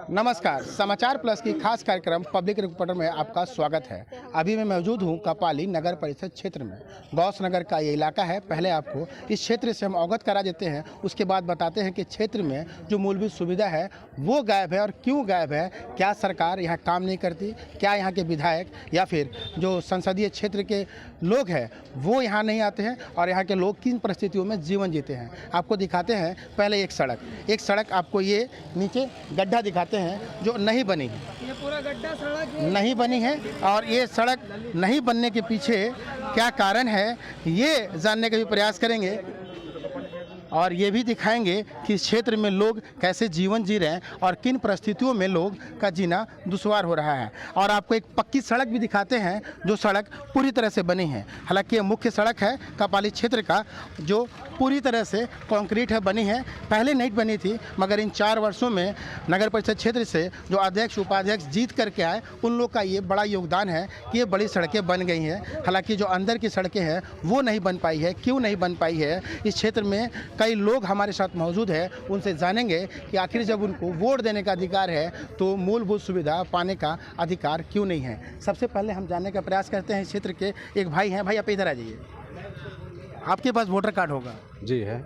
नमस्कार, समाचार प्लस की खास कार्यक्रम पब्लिक रिपोर्टर में आपका स्वागत है। अभी मैं मौजूद हूं कपाली नगर परिषद क्षेत्र में। गौस नगर का ये इलाका है। पहले आपको इस क्षेत्र से हम अवगत करा देते हैं, उसके बाद बताते हैं कि क्षेत्र में जो मूलभूत सुविधा है वो गायब है और क्यों गायब है। क्या सरकार यहाँ काम नहीं करती, क्या यहाँ के विधायक या फिर जो संसदीय क्षेत्र के लोग हैं वो यहाँ नहीं आते हैं और यहाँ के लोग किन परिस्थितियों में जीवन जीते हैं। आपको दिखाते हैं पहले एक सड़क आपको ये नीचे गड्ढा दिखाते हैं जो नहीं बनी है। ये पूरा गड्ढा सड़क नहीं बनी है और ये सड़क नहीं बनने के पीछे क्या कारण है ये जानने का भी प्रयास करेंगे और ये भी दिखाएंगे कि इस क्षेत्र में लोग कैसे जीवन जी रहे हैं और किन परिस्थितियों में लोग का जीना दुश्वार हो रहा है। और आपको एक पक्की सड़क भी दिखाते हैं जो सड़क पूरी तरह से बनी है। हालांकि ये मुख्य सड़क है कपाली क्षेत्र का जो पूरी तरह से कंक्रीट है बनी है। पहले नहीं बनी थी मगर इन 4 वर्षों में नगर परिषद क्षेत्र से जो अध्यक्ष उपाध्यक्ष जीत करके आए उन लोग का ये बड़ा योगदान है कि ये बड़ी सड़कें बन गई हैं। हालांकि जो अंदर की सड़कें हैं वो नहीं बन पाई है। क्यों नहीं बन पाई है? इस क्षेत्र में कई लोग हमारे साथ मौजूद है, उनसे जानेंगे कि आखिर जब उनको वोट देने का अधिकार है तो मूलभूत सुविधा पाने का अधिकार क्यों नहीं है। सबसे पहले हम जानने का प्रयास करते हैं। इस क्षेत्र के एक भाई हैं। भाई आप इधर आ जाइए। आपके पास वोटर कार्ड होगा? जी है।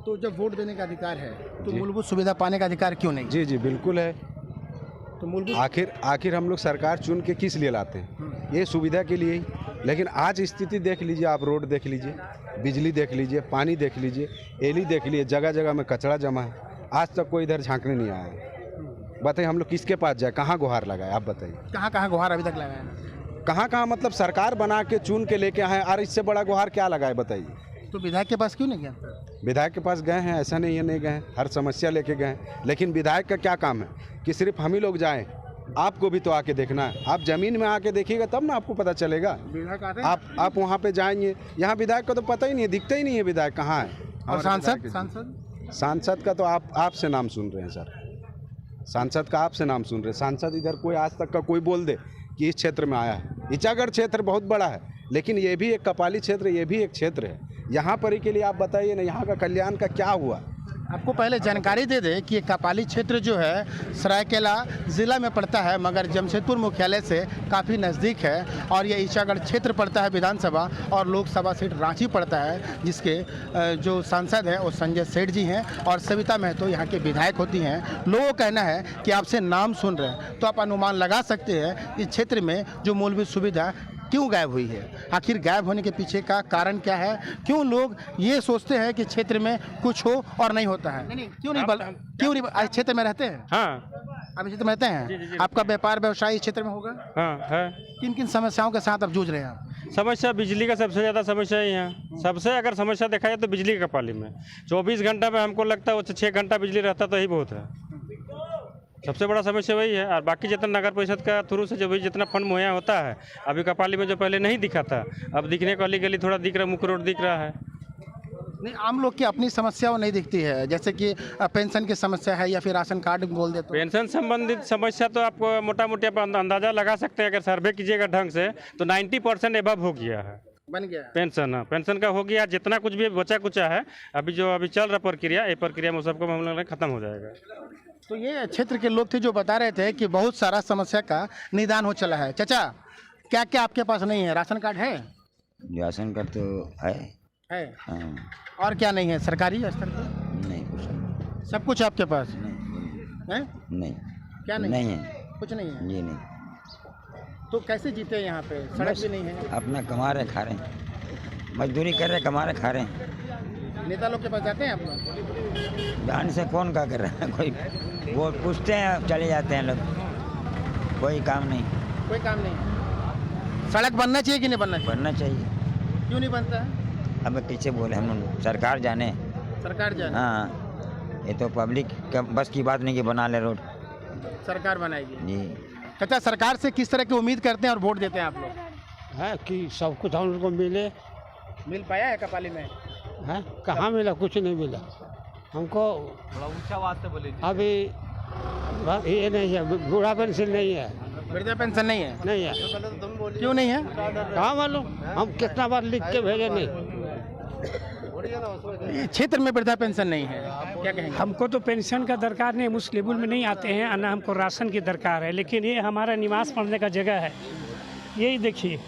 तो जब वोट देने का अधिकार है तो मूलभूत सुविधा पाने का अधिकार क्यों नहीं? जी जी बिल्कुल है। तो मूलभूत आखिर हम लोग सरकार चुन के किस लिए लाते हैं? ये सुविधा के लिए ही। लेकिन आज स्थिति देख लीजिए, आप रोड देख लीजिए, बिजली देख लीजिए, पानी देख लीजिए, एली देख लीजिए, जगह जगह में कचरा जमा है। आज तक कोई इधर झांकने नहीं आया। बताइए हम लोग किसके पास जाए, कहाँ गुहार लगाए? आप बताइए। कहाँ गुहार अभी तक लगाया? कहाँ मतलब सरकार बना के चुन के लेके आए और इससे बड़ा गुहार क्या लगाए बताइए? तो विधायक के पास क्यों नहीं गया? विधायक के पास गए हैं, ऐसा नहीं है नहीं गए हैं, हर समस्या लेके गए हैं। लेकिन विधायक का क्या काम है कि सिर्फ हम ही लोग जाएं? आपको भी तो आके देखना है। आप जमीन में आके देखिएगा तब ना आपको पता चलेगा। विधायक आते हैं? आप वहाँ पे जाएंगे, यहाँ विधायक का तो पता ही नहीं है, दिखता ही नहीं है विधायक कहाँ है। और सांसद का तो आपसे नाम सुन रहे हैं सर। सांसद का आपसे नाम सुन रहे हैं। सांसद इधर कोई आज तक का कोई बोल दे कि इस क्षेत्र में आया है। ईचागढ़ क्षेत्र बहुत बड़ा है लेकिन ये भी एक कपाली क्षेत्र, ये भी एक क्षेत्र है। यहाँ पर ही के लिए आप बताइए ना, यहाँ का कल्याण का क्या हुआ? आपको पहले जानकारी दे दें कि ये कपाली क्षेत्र जो है सरायकेला ज़िला में पड़ता है मगर जमशेदपुर मुख्यालय से काफ़ी नज़दीक है। और ये ईचागढ़ क्षेत्र पड़ता है विधानसभा और लोकसभा सीट रांची पड़ता है जिसके जो सांसद हैं वो संजय सेठ जी हैं और सविता महतो यहाँ के विधायक होती हैं। लोगों का कहना है कि आपसे नाम सुन रहे हैं तो आप अनुमान लगा सकते हैं इस क्षेत्र में जो मूलभूत सुविधा क्यों गायब हुई है। आखिर गायब होने के पीछे का कारण क्या है? क्यों लोग ये सोचते हैं कि क्षेत्र में कुछ हो और नहीं होता है? क्यों नहीं इस क्षेत्र में रहते हैं? हाँ, आप इस क्षेत्र में रहते हैं? जी। आपका व्यापार व्यवसाय इस क्षेत्र में होगा? हाँ है। किन किन समस्याओं के साथ आप जूझ रहे हैं? समस्या बिजली का सबसे ज़्यादा समस्या है यहाँ। सबसे अगर समस्या देखा जाए तो बिजली का कपाली में 24 घंटा में हमको लगता है 6 घंटा बिजली रहता तो ही बहुत है। सबसे बड़ा समस्या वही है। और बाकी जितना नगर परिषद का थ्रू से जो भी जितना फंड मुहैया होता है, अभी कपाली में जो पहले नहीं दिखा था अब दिखने को गली थोड़ा दिख रहा है, मुख्य रोड दिख रहा है। नहीं, आम लोग की अपनी समस्या वो नहीं दिखती है, जैसे कि पेंशन की समस्या है या फिर राशन कार्ड बोल दे तो। पेंशन संबंधित समस्या तो आपको मोटा मोटी आप अंदाजा लगा सकते हैं। अगर सर्वे कीजिएगा ढंग से तो 90% एबव हो गया है, बन गया पेंशन। हाँ, पेंशन का हो गया। जितना कुछ भी बचा कुचा है अभी चल रहा प्रक्रिया, ये प्रक्रिया में सबको हम लोग खत्म हो जाएगा। तो ये क्षेत्र के लोग थे जो बता रहे थे कि बहुत सारा समस्या का निदान हो चला है। चाचा, क्या क्या आपके पास नहीं है? राशन कार्ड है? राशन कार्ड तो है। हाँ। और क्या नहीं है सरकारी स्तर पर? नहीं, कुछ नहीं। सब कुछ आपके पास नहीं। है? नहीं। क्या नहीं? नहीं है, कुछ नहीं है। ये नहीं। तो कैसे जीते हैं यहाँ पे? सड़क भी नहीं है। अपना कमा रहे खा रहे, मजदूरी कर रहे, कमा रहे खा रहे। नेता लोग के पास जाते हैं आप लोग? जान से कौन क्या कर रहा है? कोई वो पूछते हैं चले जाते हैं लोग। कोई काम नहीं। कोई काम नहीं। सड़क बनना चाहिए कि नहीं बनना चाहिए? बनना चाहिए। क्यों नहीं बनता है? अब पीछे बोले हम, सरकार जाने। सरकार जाने? हाँ, ये तो पब्लिक का बस की बात नहीं कि बना ले रोड। सरकार बनाएगी जी। चाचा, सरकार से किस तरह की उम्मीद करते हैं और वोट देते हैं आप लोग? है कि सब कुछ हम लोग को मिले। मिल पाया है कपाली में? है कहाँ मिला? कुछ नहीं मिला। हमको अभी ये नहीं है, बूढ़ा पेंशन नहीं है। वृद्धा पेंशन नहीं है? नहीं है। क्यों नहीं है? कहाँ मालूम, हम कितना बार लिख के भेजे नहीं। ये क्षेत्र में वृद्धा पेंशन नहीं है, क्या कहेंगे? हमको तो पेंशन का दरकार नहीं, हम उस लेवल में नहीं आते हैं, ना हमको राशन की दरकार है, लेकिन ये हमारा निवास पढ़ने का जगह है। यही देखिए,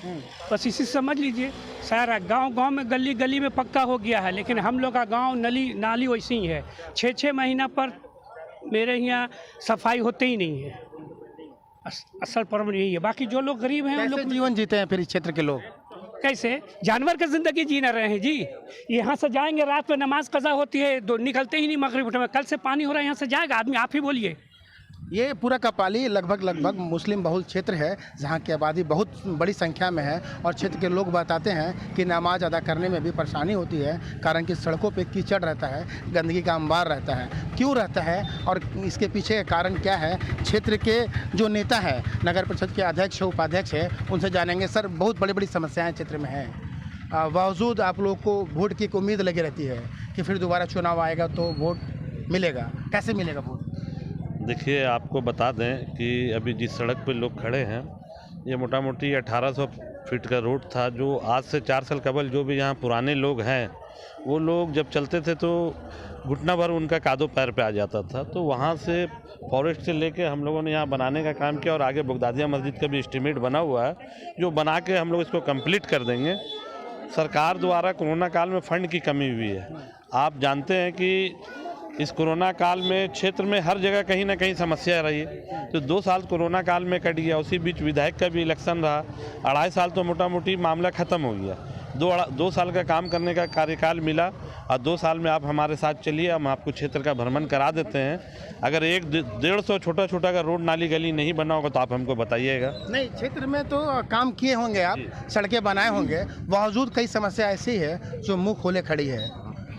बस इसी समझ लीजिए, सारा गांव में गली गली में पक्का हो गया है, लेकिन हम लोग का गांव नाली वैसी ही है। 6-6 महीना पर मेरे यहाँ सफाई होते ही नहीं है। असल प्रॉब्लम यही है। बाकी जो लोग गरीब हैं, कैसे जीवन जीते हैं फिर इस क्षेत्र के लोग? कैसे जानवर की जिंदगी जी ना रहे हैं जी। यहाँ से जाएंगे, रात में नमाज कज़ा होती है, निकलते ही नहीं मगरिब में। कल से पानी हो रहा है, यहाँ से जाएगा आदमी, आप ही बोलिए। ये पूरा कपाली लगभग मुस्लिम बहुल क्षेत्र है, जहाँ की आबादी बहुत बड़ी संख्या में है। और क्षेत्र के लोग बताते हैं कि नमाज अदा करने में भी परेशानी होती है, कारण कि सड़कों पे कीचड़ रहता है, गंदगी का अंबार रहता है। क्यों रहता है और इसके पीछे का कारण क्या है, क्षेत्र के जो नेता है, नगर परिषद के अध्यक्ष उपाध्यक्ष है, उनसे जानेंगे। सर, बहुत बड़ी बड़ी समस्याएँ क्षेत्र में हैं, बावजूद आप लोग को वोट की उम्मीद लगी रहती है कि फिर दोबारा चुनाव आएगा तो वोट मिलेगा। कैसे मिलेगा वोट? देखिए, आपको बता दें कि अभी जिस सड़क पे लोग खड़े हैं, ये मोटा मोटी 1800 फीट का रोड था, जो आज से 4 साल कबल जो भी यहाँ पुराने लोग हैं, वो लोग जब चलते थे तो घुटना भर उनका कादो पैर पे आ जाता था। तो वहाँ से फॉरेस्ट से लेके हम लोगों ने यहाँ बनाने का काम किया, और आगे बगदादिया मस्जिद का भी एस्टीमेट बना हुआ है, जो बना के हम लोग इसको कंप्लीट कर देंगे। सरकार द्वारा कोरोना काल में फंड की कमी हुई है। आप जानते हैं कि इस कोरोना काल में क्षेत्र में हर जगह कहीं ना कहीं समस्या रही है। तो 2 साल कोरोना काल में कट गया, उसी बीच विधायक का भी इलेक्शन रहा, 2.5 साल तो मोटा मोटी मामला ख़त्म हो गया। 2 साल का काम करने का कार्यकाल मिला, और 2 साल में आप हमारे साथ चलिए, हम आपको क्षेत्र का भ्रमण करा देते हैं। अगर 100-150 छोटा का रोड नाली गली नहीं बना होगा तो आप हमको बताइएगा। नहीं, क्षेत्र में तो काम किए होंगे आप, सड़कें बनाए होंगे, बावजूद कई समस्या ऐसी है जो मुंह खोले खड़ी है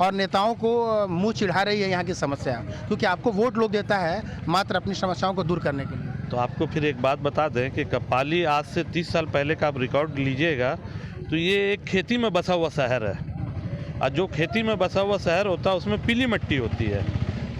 और नेताओं को मुंह चिढ़ा रही है यहाँ की समस्या, क्योंकि आपको वोट लोग देता है मात्र अपनी समस्याओं को दूर करने के लिए। तो आपको फिर एक बात बता दें कि कपाली आज से 30 साल पहले का आप रिकॉर्ड लीजिएगा तो ये एक खेती में बसा हुआ शहर है, और जो खेती में बसा हुआ शहर होता है उसमें पीली मिट्टी होती है।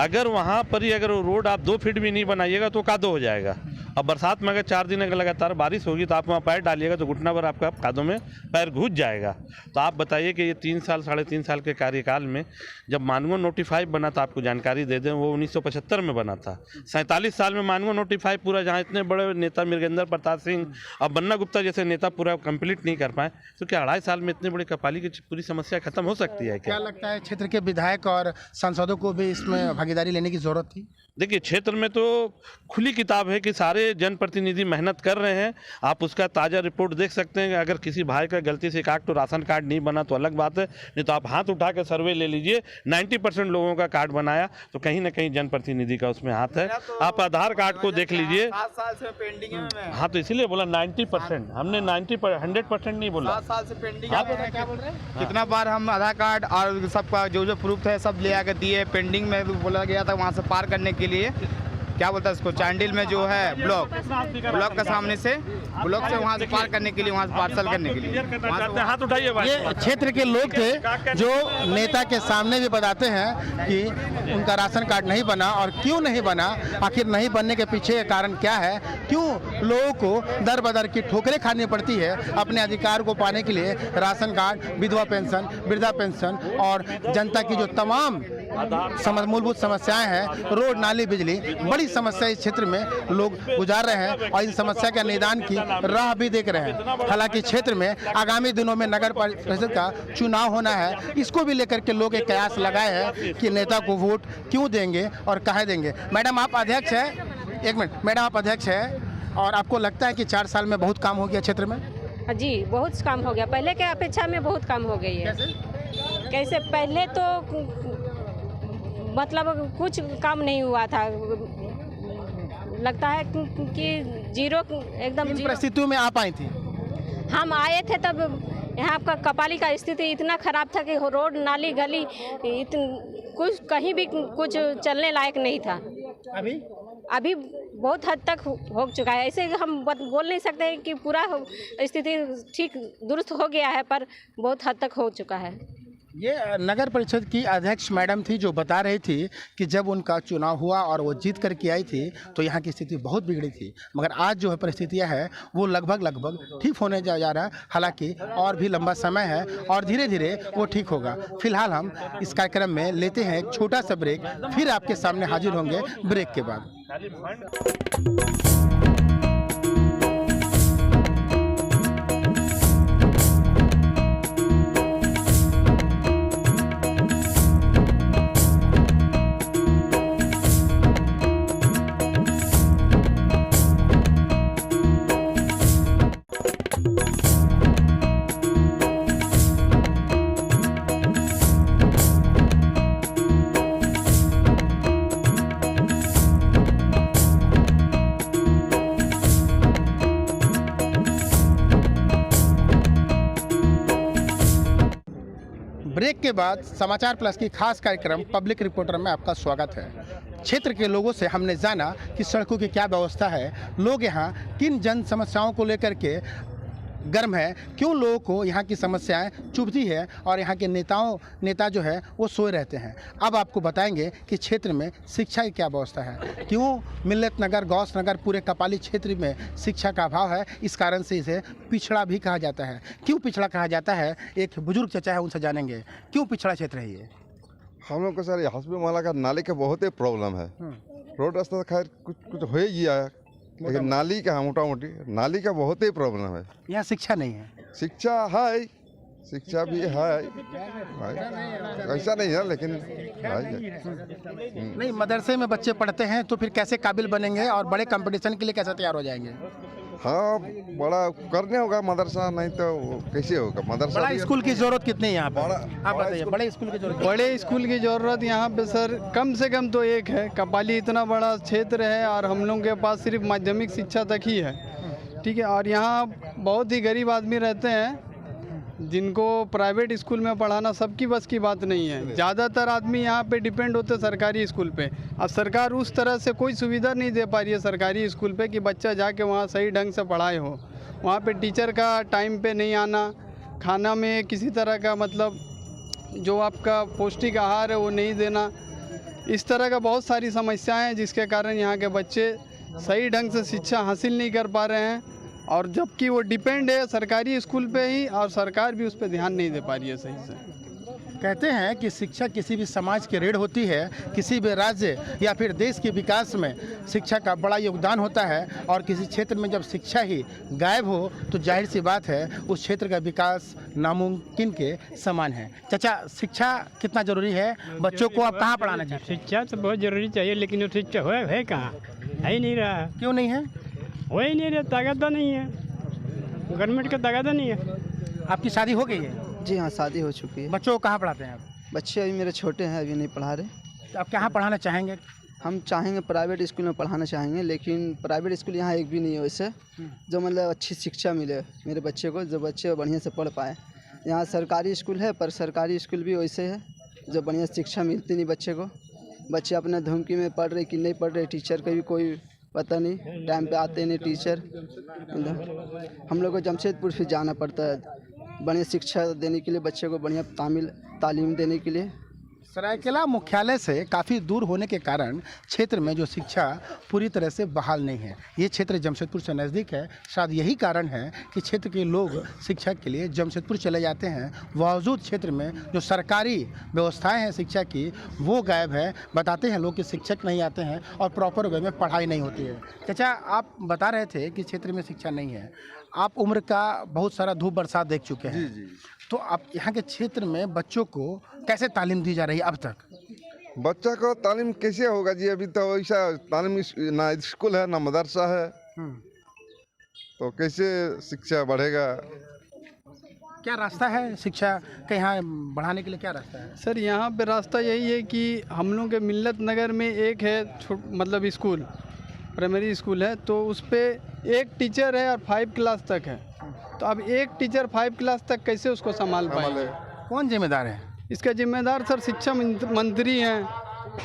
अगर वहाँ पर ही अगर रोड आप 2 फीट भी नहीं बनाइएगा तो कादो हो जाएगा। अब बरसात में अगर 4 दिन अगर लगातार बारिश होगी तो आप वहाँ पैर डालिएगा तो घुटना भर आपका कादों में पैर घुस जाएगा। तो आप बताइए कि ये 3 साल 3.5 साल के कार्यकाल में जब मानगो नोटिफाई बना था, आपको जानकारी दे दें, वो 1975 में बना था। 47 साल में मानगो नोटिफाई पूरा, जहाँ इतने बड़े नेता मृगेंद्र प्रताप सिंह और बन्ना गुप्ता जैसे नेता पूरा कंप्लीट नहीं कर पाए, तो क्या 2.5 साल में इतने बड़े कपाली की पूरी समस्या खत्म हो सकती है? क्या लगता है क्षेत्र के विधायक और सांसदों को भी इसमें भागीदारी लेने की जरूरत थी? देखिए, क्षेत्र में तो खुली किताब है कि सारे जनप्रतिनिधि मेहनत कर रहे हैं। आप उसका ताज़ा रिपोर्ट देख सकते हैं। अगर किसी भाई का गलती से तो राशन कार्ड नहीं बना तो अलग बात है, नहीं तो आप हाथ उठा के सर्वे ले लीजिए, 90% लोगों का कार्ड बनाया, तो कहीं ना कहीं जनप्रतिनिधि का उसमें हाथ है। आप आधार कार्ड को देख लीजिए, 7 साल से पेंडिंग है। हाँ, तो इसीलिए बोला 90%, हमने 100% नहीं बोला। 7 साल से पेंडिंग है। क्या बोल रहे हैं? कितना बार हम आधार कार्ड और सबका जो प्रूफ है सब ले आकर दिए, पेंडिंग में बोला गया था वहाँ से पार करने के लिए, क्या बोलता है इसको, चांडिल में जो है ब्लॉक के सामने से, ब्लॉक से वहाँ से पार करने के लिए, वहाँ से पार्सल करने के लिए हाथ उठाइए। ये क्षेत्र के लोग थे जो नेता के सामने भी बताते हैं कि उनका राशन कार्ड नहीं बना, और क्यों नहीं बना, आखिर नहीं बनने के पीछे कारण क्या है, क्यों लोगों को दर बदर की ठोकरें खानी पड़ती है अपने अधिकार को पाने के लिए। राशन कार्ड, विधवा पेंशन, वृद्धा पेंशन और जनता की जो तमाम मूलभूत समस्याएं हैं, रोड, नाली, बिजली, बड़ी समस्या इस क्षेत्र में लोग गुजार रहे हैं और इन समस्या का निदान की राह भी देख रहे हैं। हालांकि क्षेत्र में आगामी दिनों में नगर परिषद का चुनाव होना है, इसको भी लेकर के लोग एक कयास लगाए हैं कि नेता को वोट क्यों देंगे और काहे देंगे। मैडम, आप अध्यक्ष हैं, 1 मिनट, मैडम आप अध्यक्ष हैं, और आपको लगता है कि 4 साल में बहुत काम हो गया क्षेत्र में? जी, बहुत काम हो गया, पहले के अपेक्षा में बहुत काम हो गई है। कैसे? पहले तो मतलब कुछ काम नहीं हुआ था, लगता है कि जीरो, एकदम जीरो परिस्थितियों में आप आई थी। हम आए थे तब यहाँ का कपाली का स्थिति इतना खराब था कि रोड, नाली, गली कुछ कहीं भी कुछ चलने लायक नहीं था। अभी बहुत हद तक हो चुका है। ऐसे हम बोल नहीं सकते हैं कि पूरा स्थिति ठीक दुरुस्त हो गया है, पर बहुत हद तक हो चुका है। ये नगर परिषद की अध्यक्ष मैडम थी जो बता रही थी कि जब उनका चुनाव हुआ और वो जीत करके आई थी तो यहाँ की स्थिति बहुत बिगड़ी थी, मगर आज जो है परिस्थितियाँ है वो लगभग ठीक होने जा रहा है। हालांकि और भी लंबा समय है और धीरे धीरे वो ठीक होगा। फिलहाल हम इस कार्यक्रम में लेते हैं एक छोटा सा ब्रेक, फिर आपके सामने हाजिर होंगे ब्रेक के बाद। ब्रेक के बाद समाचार प्लस की खास कार्यक्रम पब्लिक रिपोर्टर में आपका स्वागत है। क्षेत्र के लोगों से हमने जाना कि सड़कों की क्या व्यवस्था है, लोग यहाँ किन जन समस्याओं को लेकर के गर्म है, क्यों लोगों को यहाँ की समस्याएं चुभती है और यहाँ के नेता जो है वो सोए रहते हैं। अब आपको बताएंगे कि क्षेत्र में शिक्षा की क्या व्यवस्था है, क्यों मिल्लत नगर, गौस नगर, पूरे कपाली क्षेत्र में शिक्षा का अभाव है, इस कारण से इसे पिछड़ा भी कहा जाता है। क्यों पिछड़ा कहा जाता है, एक बुजुर्ग चचा है उनसे जानेंगे क्यों पिछड़ा क्षेत्र है ये। हम लोग को सर हस्बी माला का नाले का बहुत ही प्रॉब्लम है। रोड रास्ता खैर कुछ हो ही गया है, लेकिन नाली का मोटा मोटी नाली का बहुत ही प्रॉब्लम है। यहाँ शिक्षा नहीं है। शिक्षा है, शिक्षा भी है, ऐसा नहीं है लेकिन नहीं, मदरसे में बच्चे पढ़ते हैं तो फिर कैसे काबिल बनेंगे और बड़े कंपटीशन के लिए कैसे तैयार हो जाएंगे। हाँ, बड़ा करने होगा मदरसा, नहीं तो कैसे होगा मदरसा। बड़ा स्कूल की जरूरत कितनी है यहाँ पर, आप बताइए। बड़े स्कूल की जरूरत, बड़े स्कूल की ज़रूरत यहाँ पे सर कम से कम तो एक है। कपाली इतना बड़ा क्षेत्र है और हम लोगों के पास सिर्फ माध्यमिक शिक्षा तक ही है, ठीक है। और यहाँ बहुत ही गरीब आदमी रहते हैं जिनको प्राइवेट स्कूल में पढ़ाना सबकी बस की बात नहीं है। ज़्यादातर आदमी यहाँ पे डिपेंड होते सरकारी स्कूल पे। अब सरकार उस तरह से कोई सुविधा नहीं दे पा रही है सरकारी स्कूल पे कि बच्चा जाके वहाँ सही ढंग से पढ़ाए हो। वहाँ पे टीचर का टाइम पे नहीं आना, खाना में किसी तरह का मतलब जो आपका पौष्टिक आहार है वो नहीं देना, इस तरह का बहुत सारी समस्याएं हैं जिसके कारण यहाँ के बच्चे सही ढंग से शिक्षा हासिल नहीं कर पा रहे हैं। और जबकि वो डिपेंड है सरकारी स्कूल पे ही और सरकार भी उस पर ध्यान नहीं दे पा रही है सही से। कहते हैं कि शिक्षा किसी भी समाज की रीढ़ होती है, किसी भी राज्य या फिर देश के विकास में शिक्षा का बड़ा योगदान होता है और किसी क्षेत्र में जब शिक्षा ही गायब हो तो जाहिर सी बात है उस क्षेत्र का विकास नामुमकिन के समान है। चाचा, शिक्षा कितना जरूरी है, बच्चों को आप कहाँ पढ़ाना चाहिए? शिक्षा तो बहुत जरूरी चाहिए, लेकिन वो शिक्षा है कहाँ, है ही नहीं रहा। क्यों नहीं है? हो ही नहीं रहा, ताकत नहीं है, गवर्नमेंट का ताकत नहीं है। आपकी शादी हो गई है? जी हाँ, शादी हो चुकी है। बच्चों को कहाँ पढ़ाते हैं आप? बच्चे अभी मेरे छोटे हैं, अभी नहीं पढ़ा रहे। तो आप कहाँ पढ़ाना चाहेंगे? हम चाहेंगे प्राइवेट स्कूल में पढ़ाना चाहेंगे, लेकिन प्राइवेट स्कूल यहाँ एक भी नहीं है वैसे जो मतलब अच्छी शिक्षा मिले मेरे बच्चे को, जो बच्चे बढ़िया से पढ़ पाए। यहाँ सरकारी स्कूल है पर सरकारी स्कूल भी वैसे है जो बढ़िया शिक्षा मिलती नहीं बच्चे को। बच्चे अपने धमकी में पढ़ रहे कि नहीं पढ़ रहे, टीचर का भी कोई पता नहीं, टाइम पे आते नहीं टीचर। हम लोग को जमशेदपुर फिर जाना पड़ता है बढ़िया शिक्षा देने के लिए, बच्चे को बढ़िया तालीम देने के लिए। सरायकेला मुख्यालय से काफ़ी दूर होने के कारण क्षेत्र में जो शिक्षा पूरी तरह से बहाल नहीं है। ये क्षेत्र जमशेदपुर से नज़दीक है, शायद यही कारण है कि क्षेत्र के लोग शिक्षा के लिए जमशेदपुर चले जाते हैं। बावजूद क्षेत्र में जो सरकारी व्यवस्थाएं हैं शिक्षा की वो गायब है। बताते हैं लोग कि शिक्षक नहीं आते हैं और प्रॉपर वे में पढ़ाई नहीं होती है। चाचा, आप बता रहे थे कि क्षेत्र में शिक्षा नहीं है, आप उम्र का बहुत सारा धूप बरसात देख चुके हैं। जी। तो आप यहाँ के क्षेत्र में बच्चों को कैसे तालीम दी जा रही है अब तक? बच्चा को तालीम कैसे होगा जी, अभी तो ऐसा तालीम ना स्कूल है ना मदरसा है, तो कैसे शिक्षा बढ़ेगा? क्या रास्ता है शिक्षा के यहाँ बढ़ाने के लिए, क्या रास्ता है? सर यहाँ पे रास्ता यही है कि हम लोग के मिल्लत नगर में एक है मतलब स्कूल, प्राइमरी स्कूल है, तो उस पर एक टीचर है और 5 क्लास तक है। तो अब एक टीचर 5 क्लास तक कैसे उसको संभाल पाएंगे? कौन जिम्मेदार है इसका? जिम्मेदार सर शिक्षा मंत्री हैं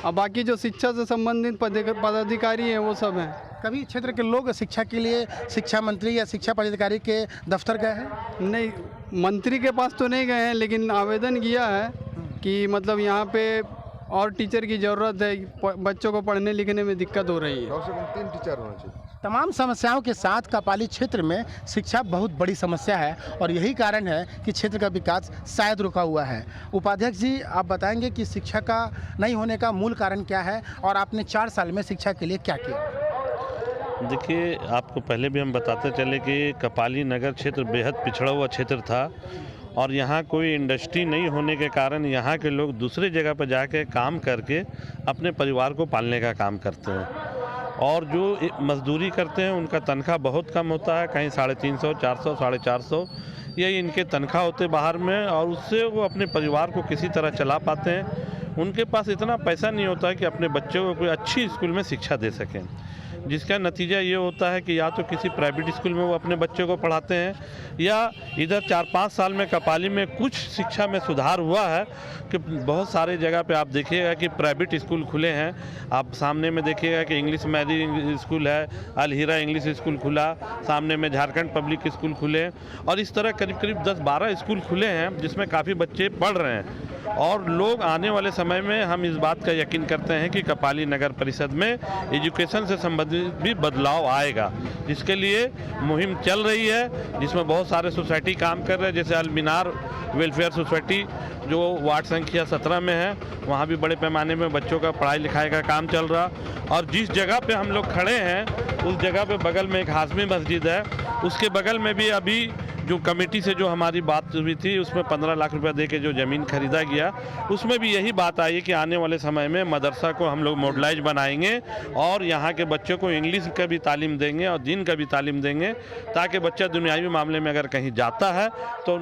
और बाकी जो शिक्षा से संबंधित पदाधिकारी हैं वो सब हैं। कभी क्षेत्र के लोग शिक्षा के लिए शिक्षा मंत्री या शिक्षा पदाधिकारी के दफ्तर गए हैं? नहीं, मंत्री के पास तो नहीं गए हैं, लेकिन आवेदन किया है कि मतलब यहाँ पे और टीचर की ज़रूरत है, बच्चों को पढ़ने लिखने में दिक्कत हो रही है। कम से कम 3 टीचर होना चाहिए। तमाम समस्याओं के साथ कपाली क्षेत्र में शिक्षा बहुत बड़ी समस्या है और यही कारण है कि क्षेत्र का विकास शायद रुका हुआ है। उपाध्यक्ष जी, आप बताएंगे कि शिक्षा का नहीं होने का मूल कारण क्या है और आपने 4 साल में शिक्षा के लिए क्या किया? देखिए, आपको पहले भी हम बताते चले कि कपाली नगर क्षेत्र बेहद पिछड़ा हुआ क्षेत्र था और यहाँ कोई इंडस्ट्री नहीं होने के कारण यहाँ के लोग दूसरे जगह पर जाके काम करके अपने परिवार को पालने का काम करते हैं और जो मजदूरी करते हैं उनका तनख्वाह बहुत कम होता है, कहीं 350, 400, 450 यही इनके तनख्वाह होते बाहर में और उससे वो अपने परिवार को किसी तरह चला पाते हैं। उनके पास इतना पैसा नहीं होता है कि अपने बच्चों को कोई अच्छी स्कूल में शिक्षा दे सकें, जिसका नतीजा ये होता है कि या तो किसी प्राइवेट स्कूल में वो अपने बच्चों को पढ़ाते हैं या इधर 4-5 साल में कपाली में कुछ शिक्षा में सुधार हुआ है कि बहुत सारे जगह पे आप देखिएगा कि प्राइवेट स्कूल खुले हैं। आप सामने में देखिएगा कि इंग्लिश मैरी स्कूल है, अल हीरा इंग्लिश स्कूल खुला, सामने में झारखंड पब्लिक स्कूल खुले और इस तरह करीब 10-12 स्कूल खुले हैं जिसमें काफ़ी बच्चे पढ़ रहे हैं और लोग आने वाले समय में हम इस बात का यकीन करते हैं कि कपाली नगर परिषद में एजुकेशन से संबंधित भी बदलाव आएगा, जिसके लिए मुहिम चल रही है जिसमें बहुत सारे सोसाइटी काम कर रहे हैं, जैसे अल मीनार वेलफेयर सोसाइटी जो वार्ड संख्या 17 में है, वहाँ भी बड़े पैमाने में बच्चों का पढ़ाई लिखाई का काम चल रहा और जिस जगह पे हम लोग खड़े हैं उस जगह पे बगल में एक हाशमी मस्जिद है, उसके बगल में भी अभी जो कमेटी से जो हमारी बात हुई थी उसमें 15 लाख रुपया दे के जो ज़मीन खरीदा गया, उसमें भी यही बात आई कि आने वाले समय में मदरसा को हम लोग मॉडलाइज बनाएंगे और यहाँ के बच्चों को इंग्लिश का भी तालीम देंगे और दीन का भी तालीम देंगे, ताकि बच्चा दुनियावी मामले में अगर कहीं जाता है तो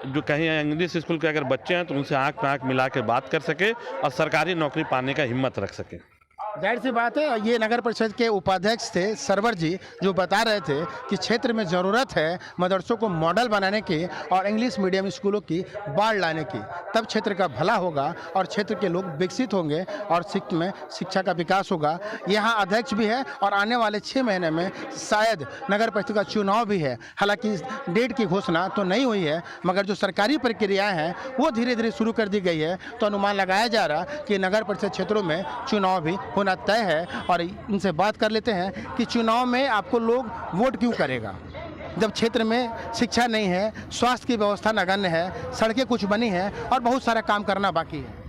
जो कहीं इंग्लिश स्कूल के अगर बच्चे हैं तो उनसे आँख पे आँख मिला के बात कर सके और सरकारी नौकरी पाने का हिम्मत रख सके। जाहिर सी बात है, ये नगर परिषद के उपाध्यक्ष थे सरवर जी जो बता रहे थे कि क्षेत्र में ज़रूरत है मदरसों को मॉडल बनाने की और इंग्लिश मीडियम स्कूलों की बाढ़ लाने की, तब क्षेत्र का भला होगा और क्षेत्र के लोग विकसित होंगे और शिक्षा का विकास होगा। यहाँ अध्यक्ष भी है और आने वाले 6 महीने में शायद नगर परिषद का चुनाव भी है। हालांकि डेट की घोषणा तो नहीं हुई है, मगर जो सरकारी प्रक्रियाएँ हैं वो धीरे धीरे शुरू कर दी गई है, तो अनुमान लगाया जा रहा कि नगर परिषद क्षेत्रों में चुनाव भी होना तय है। और इनसे बात कर लेते हैं कि चुनाव में आपको लोग वोट क्यों करेगा, जब क्षेत्र में शिक्षा नहीं है, स्वास्थ्य की व्यवस्था नगण्य है, सड़कें कुछ बनी हैं और बहुत सारा काम करना बाकी है।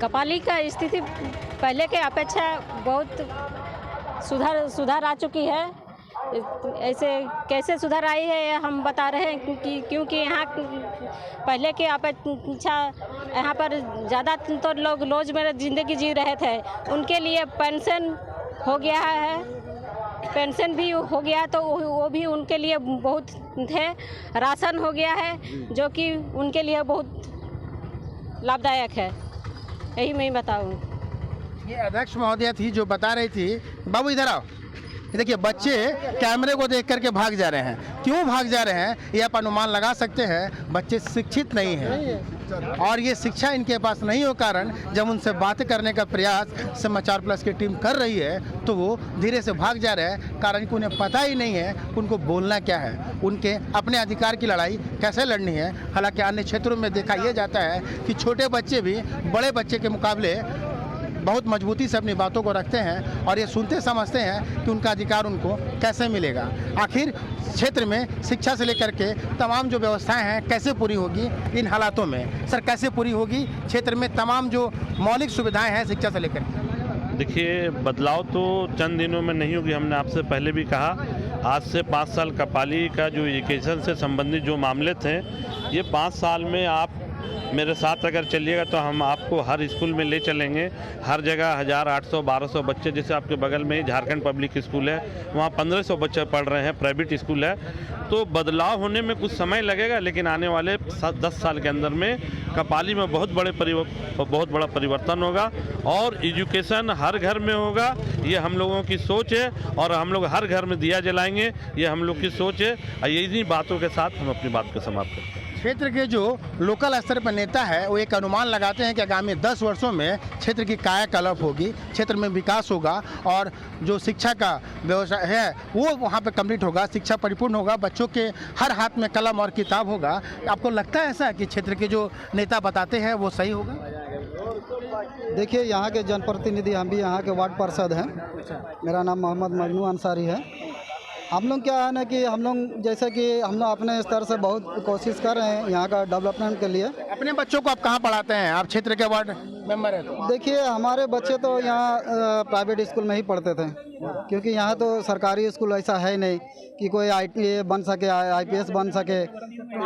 कपाली का स्थिति पहले के अपेक्षा बहुत सुधार आ चुकी है। ऐसे कैसे सुधार आई है हम बता रहे हैं क्योंकि यहाँ पहले के अपेक्षा यहाँ पर ज़्यादा तो लोग रोज़मर्रा ज़िंदगी जी रहे थे, उनके लिए पेंशन हो गया है, पेंशन भी हो गया तो वो भी उनके लिए बहुत है, राशन हो गया है जो कि उनके लिए बहुत लाभदायक है। यही मैं बताऊँ। ये अध्यक्ष महोदया थी जो बता रही थी। बाबू इधर आओ। देखिए, बच्चे कैमरे को देख करके भाग जा रहे हैं। क्यों भाग जा रहे हैं ये आप अनुमान लगा सकते हैं। बच्चे शिक्षित नहीं हैं और ये शिक्षा इनके पास नहीं हो कारण जब उनसे बात करने का प्रयास समाचार प्लस की टीम कर रही है तो वो धीरे से भाग जा रहे हैं, कारण कि उन्हें पता ही नहीं है उनको बोलना क्या है, उनके अपने अधिकार की लड़ाई कैसे लड़नी है। हालांकि अन्य क्षेत्रों में देखा यह जाता है कि छोटे बच्चे भी बड़े बच्चे के मुकाबले बहुत मजबूती से अपनी बातों को रखते हैं और ये सुनते समझते हैं कि उनका अधिकार उनको कैसे मिलेगा। आखिर क्षेत्र में शिक्षा से लेकर के तमाम जो व्यवस्थाएं हैं कैसे पूरी होगी इन हालातों में? सर, कैसे पूरी होगी क्षेत्र में तमाम जो मौलिक सुविधाएं हैं शिक्षा से लेकर? देखिए, बदलाव तो चंद दिनों में नहीं होगी। हमने आपसे पहले भी कहा, आज से 5 साल कपाली का जो एजुकेशन से संबंधित जो मामले थे, ये 5 साल में आप मेरे साथ अगर चलिएगा तो हम आपको हर स्कूल में ले चलेंगे। हर जगह 1800-1200 बच्चे, जैसे आपके बगल में ही झारखंड पब्लिक स्कूल है, वहाँ 1500 बच्चे पढ़ रहे हैं, प्राइवेट स्कूल है। तो बदलाव होने में कुछ समय लगेगा, लेकिन आने वाले 10 साल के अंदर में कपाली में बहुत बड़ा परिवर्तन होगा और एजुकेशन हर घर में होगा। ये हम लोगों की सोच है और हम लोग हर घर में दिया जलाएंगे, ये हम लोग की सोच है। इन्हीं बातों के साथ हम अपनी बात को समाप्त करते हैं। क्षेत्र के जो लोकल स्तर पर नेता है वो एक अनुमान लगाते हैं कि आगामी 10 वर्षों में क्षेत्र की कायाकल्प होगी, क्षेत्र में विकास होगा और जो शिक्षा का व्यवसाय है वो वहाँ पे कंप्लीट होगा, शिक्षा परिपूर्ण होगा, बच्चों के हर हाथ में कलम और किताब होगा। आपको लगता है ऐसा कि क्षेत्र के जो नेता बताते हैं वो सही होगा? देखिए, यहाँ के जनप्रतिनिधि, हम भी यहाँ के वार्ड पार्षद हैं। मेरा नाम मोहम्मद मजनू अंसारी है। हम लोग क्या है ना कि हम लोग जैसे कि हम लोग अपने स्तर से बहुत कोशिश कर रहे हैं यहाँ का डेवलपमेंट के लिए। अपने बच्चों को आप कहाँ पढ़ाते हैं? आप क्षेत्र के वार्ड मेंबर हैं तो? देखिए, हमारे बच्चे तो यहाँ प्राइवेट स्कूल में ही पढ़ते थे, क्योंकि यहाँ तो सरकारी स्कूल ऐसा है नहीं कि कोई ITA बन सके, IPS बन सके।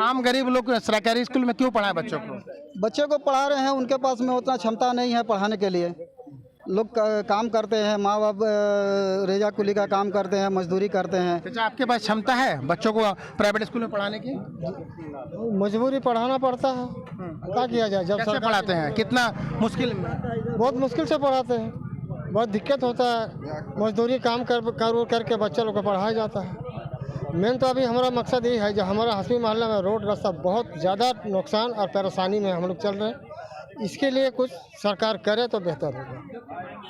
आम गरीब लोग सरकारी स्कूल में क्यों पढ़ाएं बच्चों को? बच्चों को पढ़ा रहे हैं, उनके पास में उतना क्षमता नहीं है पढ़ाने के लिए। लोग काम करते हैं, माँ बाप रेजा कुली का काम करते हैं, मजदूरी करते हैं। अच्छा, आपके पास क्षमता है बच्चों को प्राइवेट स्कूल में पढ़ाने की? मजबूरी पढ़ाना पड़ता है, क्या किया जाए। जब कैसे पढ़ाते हैं? कितना मुश्किल में? बहुत मुश्किल से पढ़ाते हैं, बहुत दिक्कत होता है। मजदूरी काम करके बच्चा लोग को पढ़ाया जाता है। मेन तो अभी हमारा मकसद यही है, जो हमारा हंसमी मोहल्ला में रोड रास्ता बहुत ज़्यादा नुकसान और परेशानी में हम लोग चल रहे हैं, इसके लिए कुछ सरकार करे तो बेहतर होगा।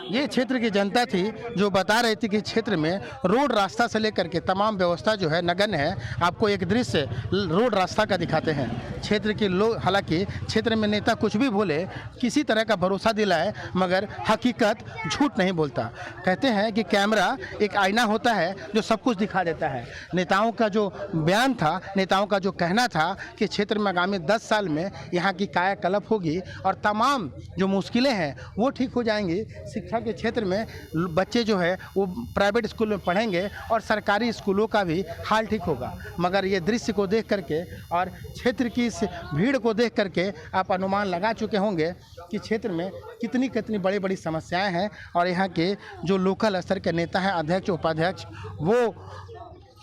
ये क्षेत्र की जनता थी जो बता रही थी कि क्षेत्र में रोड रास्ता से लेकर के तमाम व्यवस्था जो है नगण्य है। आपको एक दृश्य रोड रास्ता का दिखाते हैं। क्षेत्र के लोग, हालांकि क्षेत्र में नेता कुछ भी बोले, किसी तरह का भरोसा दिलाए, मगर हकीकत झूठ नहीं बोलता। कहते हैं कि कैमरा एक आईना होता है जो सब कुछ दिखा देता है। नेताओं का जो बयान था, नेताओं का जो कहना था कि क्षेत्र में आगामी 10 साल में यहाँ की कायाकल्प होगी और तमाम जो मुश्किलें हैं वो ठीक हो जाएंगी। शिक्षा के क्षेत्र में बच्चे जो है वो प्राइवेट स्कूल में पढ़ेंगे और सरकारी स्कूलों का भी हाल ठीक होगा। मगर ये दृश्य को देख करके और क्षेत्र की इस भीड़ को देख करके आप अनुमान लगा चुके होंगे कि क्षेत्र में कितनी कितनी बड़ी बड़ी समस्याएं हैं और यहाँ के जो लोकल स्तर के नेता हैं, अध्यक्ष उपाध्यक्ष, वो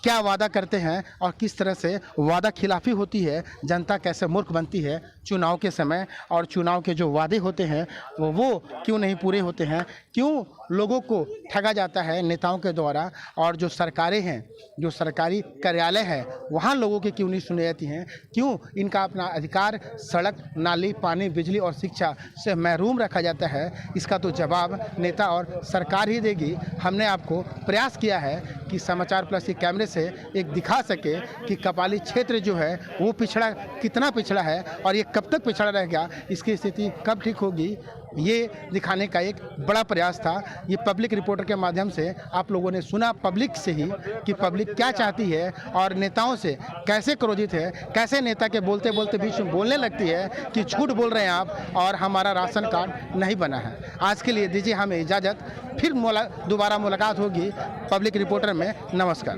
क्या वादा करते हैं और किस तरह से वादा खिलाफी होती है, जनता कैसे मूर्ख बनती है चुनाव के समय, और चुनाव के जो वादे होते हैं वो क्यों नहीं पूरे होते हैं, क्यों लोगों को ठगा जाता है नेताओं के द्वारा, और जो सरकारें हैं, जो सरकारी कार्यालय हैं, वहाँ लोगों की क्यों नहीं सुनी जाती हैं, क्यों इनका अपना अधिकार सड़क, नाली, पानी, बिजली और शिक्षा से महरूम रखा जाता है। इसका तो जवाब नेता और सरकार ही देगी। हमने आपको प्रयास किया है कि समाचार प्लस के कैमरे से एक दिखा सके कि कपाली क्षेत्र जो है वो पिछड़ा, कितना पिछड़ा है और ये कब तक पिछड़ा रहेगा, इसकी स्थिति कब ठीक होगी, ये दिखाने का एक बड़ा प्रयास था। ये पब्लिक रिपोर्टर के माध्यम से आप लोगों ने सुना पब्लिक से ही कि पब्लिक क्या चाहती है और नेताओं से कैसे क्रोधित है, कैसे नेता के बोलते बोलते बीच में बोलने लगती है कि झूठ बोल रहे हैं आप और हमारा राशन कार्ड नहीं बना है। आज के लिए दीजिए हमें इजाज़त, फिर दोबारा मुलाकात होगी पब्लिक रिपोर्टर में। नमस्कार।